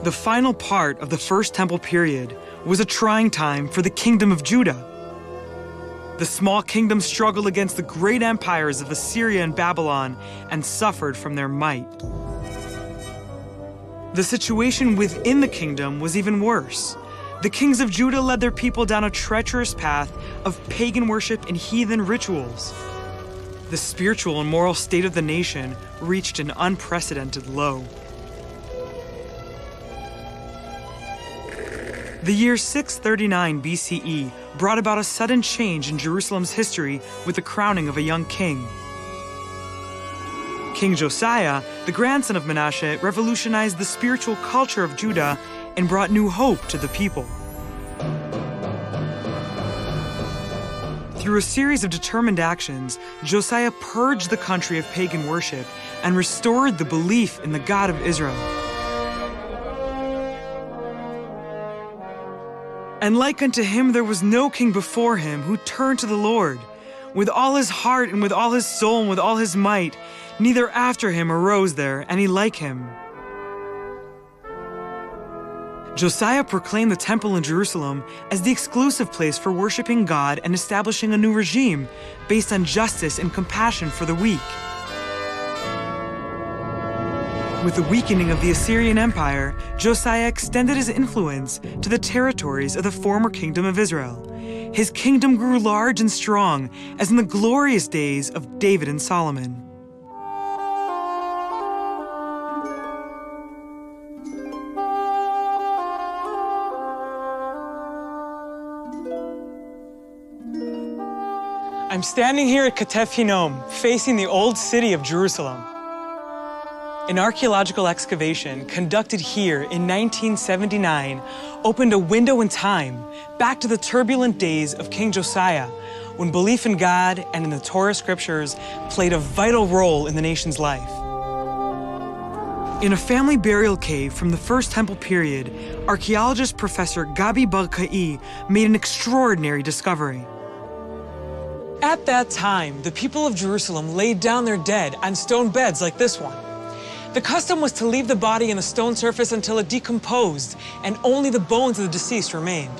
The final part of the First Temple period was a trying time for the Kingdom of Judah. The small kingdom struggled against the great empires of Assyria and Babylon and suffered from their might. The situation within the kingdom was even worse. The kings of Judah led their people down a treacherous path of pagan worship and heathen rituals. The spiritual and moral state of the nation reached an unprecedented low. The year 639 BCE brought about a sudden change in Jerusalem's history with the crowning of a young king. King Josiah, the grandson of Manasseh, revolutionized the spiritual culture of Judah and brought new hope to the people. Through a series of determined actions, Josiah purged the country of pagan worship and restored the belief in the God of Israel. And like unto him there was no king before him who turned to the Lord. With all his heart and with all his soul and with all his might, neither after him arose there any like him. Josiah proclaimed the temple in Jerusalem as the exclusive place for worshiping God and establishing a new regime based on justice and compassion for the weak. With the weakening of the Assyrian Empire, Josiah extended his influence to the territories of the former kingdom of Israel. His kingdom grew large and strong, as in the glorious days of David and Solomon. I'm standing here at Ketef Hinnom, facing the old city of Jerusalem. An archaeological excavation conducted here in 1979 opened a window in time back to the turbulent days of King Josiah, when belief in God and in the Torah scriptures played a vital role in the nation's life. In a family burial cave from the First Temple period, archaeologist Professor Gabi Barkai made an extraordinary discovery. At that time, the people of Jerusalem laid down their dead on stone beds like this one. The custom was to leave the body in the stone surface until it decomposed, and only the bones of the deceased remained.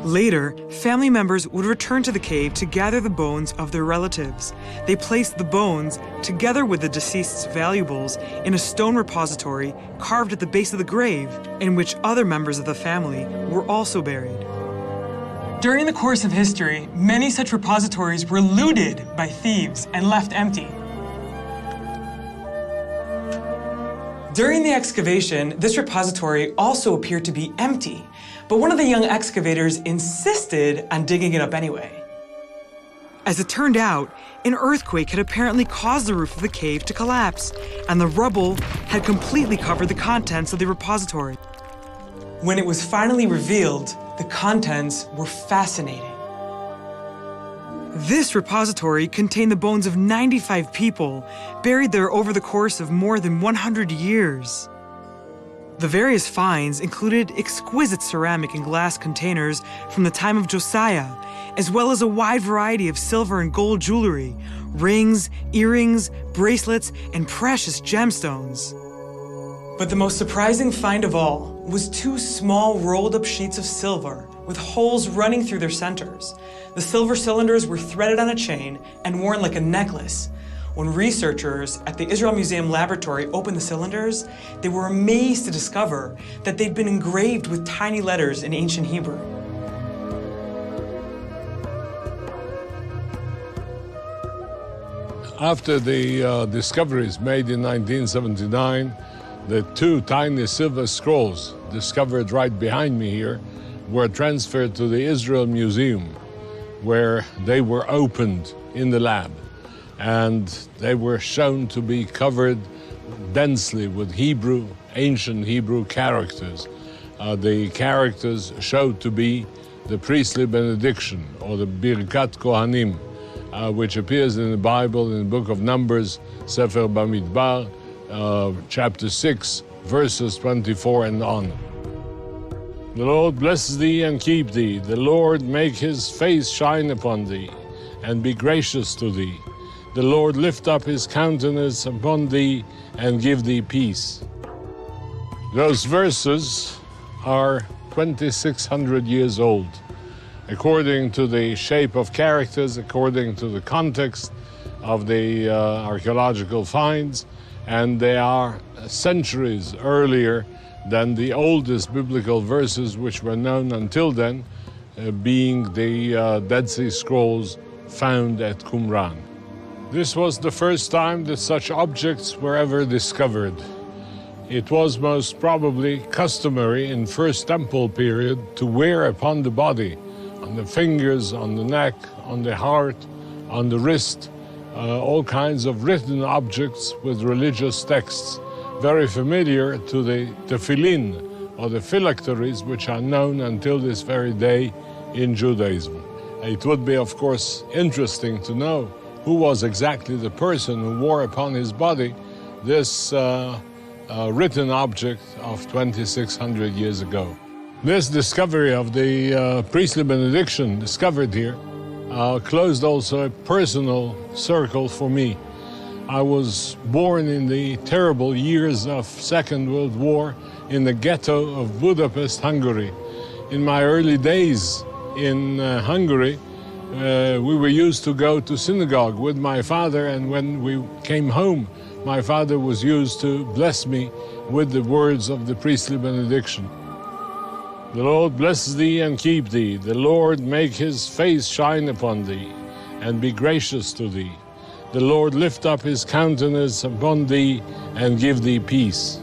Later, family members would return to the cave to gather the bones of their relatives. They placed the bones, together with the deceased's valuables, in a stone repository carved at the base of the grave, in which other members of the family were also buried. During the course of history, many such repositories were looted by thieves and left empty. During the excavation, this repository also appeared to be empty, but one of the young excavators insisted on digging it up anyway. As it turned out, an earthquake had apparently caused the roof of the cave to collapse, and the rubble had completely covered the contents of the repository. When it was finally revealed, the contents were fascinating. This repository contained the bones of 95 people, buried there over the course of more than 100 years. The various finds included exquisite ceramic and glass containers from the time of Josiah, as well as a wide variety of silver and gold jewelry, rings, earrings, bracelets, and precious gemstones. But the most surprising find of all was two small rolled-up sheets of silver with holes running through their centers. The silver cylinders were threaded on a chain and worn like a necklace. When researchers at the Israel Museum Laboratory opened the cylinders, they were amazed to discover that they'd been engraved with tiny letters in ancient Hebrew. After the discoveries made in 1979, the two tiny silver scrolls discovered right behind me here were transferred to the Israel Museum, where they were opened in the lab. And they were shown to be covered densely with Hebrew, ancient Hebrew characters. The characters showed to be the priestly benediction, or the Birkat Kohanim, which appears in the Bible in the book of Numbers, Sefer Bamidbar, chapter 6, verses 24 and on. The Lord bless thee and keep thee. The Lord make his face shine upon thee and be gracious to thee. The Lord lift up his countenance upon thee and give thee peace. Those verses are 2,600 years old. According to the shape of characters, according to the context of the archaeological finds, and they are centuries earlier than the oldest biblical verses which were known until then, being the Dead Sea Scrolls found at Qumran. This was the first time that such objects were ever discovered. It was most probably customary in First Temple period to wear upon the body, on the fingers, on the neck, on the heart, on the wrist, all kinds of written objects with religious texts, very familiar to the tefillin, or the phylacteries, which are known until this very day in Judaism. It would be, of course, interesting to know who was exactly the person who wore upon his body this written object of 2,600 years ago. This discovery of the priestly benediction discovered here closed also a personal circle for me. I was born in the terrible years of Second World War in the ghetto of Budapest, Hungary. In my early days in Hungary, we were used to go to synagogue with my father, and when we came home, my father was used to bless me with the words of the priestly benediction. The Lord bless thee and keep thee. The Lord make his face shine upon thee and be gracious to thee. The Lord lift up his countenance upon thee and give thee peace.